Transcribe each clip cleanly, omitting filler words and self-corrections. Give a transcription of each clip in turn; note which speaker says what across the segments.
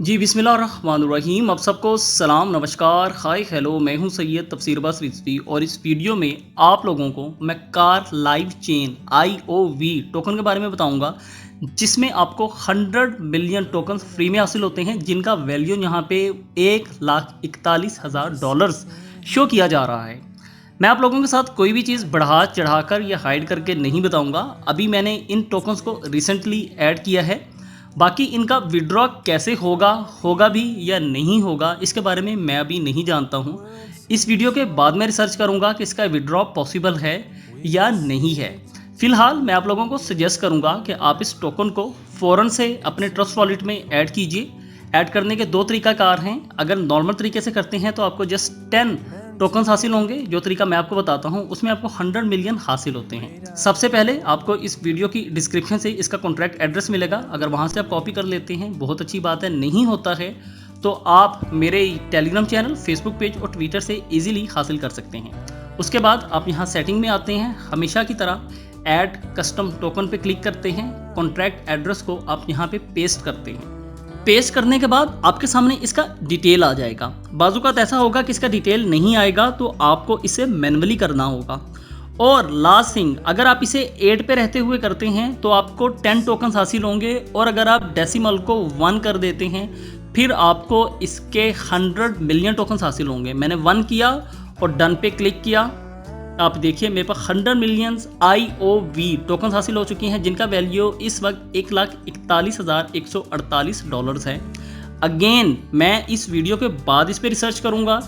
Speaker 1: जी बिस्मिल्लाहिर्रहमानिर्रहीम। आप सबको सलाम, नमस्कार, हाय, हेलो। मैं हूं सैयद तफसीरबाज रिजवी और इस वीडियो में आप लोगों को मैं car live chain IOV token के बारे में बताऊंगा, जिसमें आपको 100 मिलियन टोकन फ्री में हासिल होते हैं, जिनका वैल्यू यहां पे $1,41,000 शो किया जा रहा है। मैं आप लोगों के साथ कोई भी चीज़ बढ़ा चढ़ाकर या हाइड करके नहीं बताऊंगा। अभी मैंने इन टोकन्स को रिसेंटली ऐड किया है। बाकी इनका विड्रॉ कैसे होगा, होगा भी या नहीं होगा, इसके बारे में मैं अभी नहीं जानता हूँ। इस वीडियो के बाद मैं रिसर्च करूँगा कि इसका विड्रॉ पॉसिबल है या नहीं है। फिलहाल मैं आप लोगों को सजेस्ट करूँगा कि आप इस टोकन को फ़ौरन से अपने ट्रस्ट वॉलेट में ऐड कीजिए। ऐड करने के दो तरीकाकार हैं। अगर नॉर्मल तरीके से करते हैं तो आपको जस्ट 10 टोकन्स हासिल होंगे। जो तरीका मैं आपको बताता हूं उसमें आपको 100 मिलियन हासिल होते हैं। सबसे पहले आपको इस वीडियो की डिस्क्रिप्शन से इसका कॉन्ट्रैक्ट एड्रेस मिलेगा। अगर वहां से आप कॉपी कर लेते हैं बहुत अच्छी बात है, नहीं होता है तो आप मेरे टेलीग्राम चैनल, फेसबुक पेज और ट्विटर से इजीली हासिल कर सकते हैं। उसके बाद आप यहाँ सेटिंग में आते हैं, हमेशा की तरह ऐड कस्टम टोकन पे क्लिक करते हैं। कॉन्ट्रैक्ट एड्रेस को आप यहाँ पे पेस्ट करते हैं। पेस्ट करने के बाद आपके सामने इसका डिटेल आ जाएगा। बाजूकात ऐसा होगा कि इसका डिटेल नहीं आएगा तो आपको इसे मैन्युअली करना होगा। और लास्ट थिंग, अगर आप इसे 8 पे रहते हुए करते हैं तो आपको 10 टोकन्स हासिल होंगे, और अगर आप डेसिमल को 1 कर देते हैं फिर आपको इसके 100 मिलियन टोकन्स हासिल होंगे। मैंने 1 किया और डन पे क्लिक किया। आप देखिए मेरे पास 100 मिलियंस IOV टोकन हासिल हो चुकी हैं, जिनका वैल्यू इस वक्त $1,41,148 है। अगेन मैं इस वीडियो के बाद इस पर रिसर्च करूंगा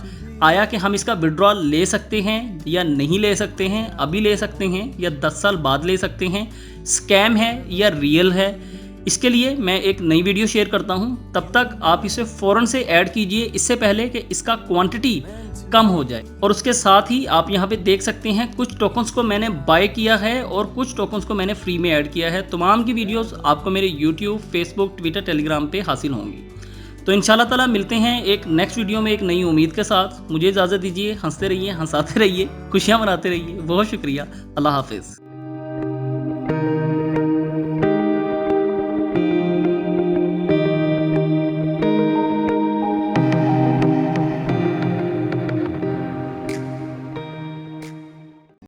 Speaker 1: आया कि हम इसका विड्रॉल ले सकते हैं या नहीं ले सकते हैं, अभी ले सकते हैं या 10 साल बाद ले सकते हैं, स्कैम है या रियल है। इसके लिए मैं एक नई वीडियो शेयर करता हूं। तब तक आप इसे फ़ौरन से ऐड कीजिए, इससे पहले कि इसका क्वांटिटी कम हो जाए। और उसके साथ ही आप यहां पे देख सकते हैं कुछ टोकन्स को मैंने बाय किया है और कुछ टोकन्स को मैंने फ्री में ऐड किया है। तमाम की वीडियोस आपको मेरे यूट्यूब, फेसबुक, ट्विटर, टेलीग्राम पे हासिल होंगी। तो इंशाल्लाह ताला मिलते हैं एक नेक्स्ट वीडियो में एक नई उम्मीद के साथ। मुझे इजाज़त दीजिए। हंसते रहिए, हंसाते रहिए, खुशियाँ मनाते रहिए। बहुत शुक्रिया। अल्लाह हाफिज़।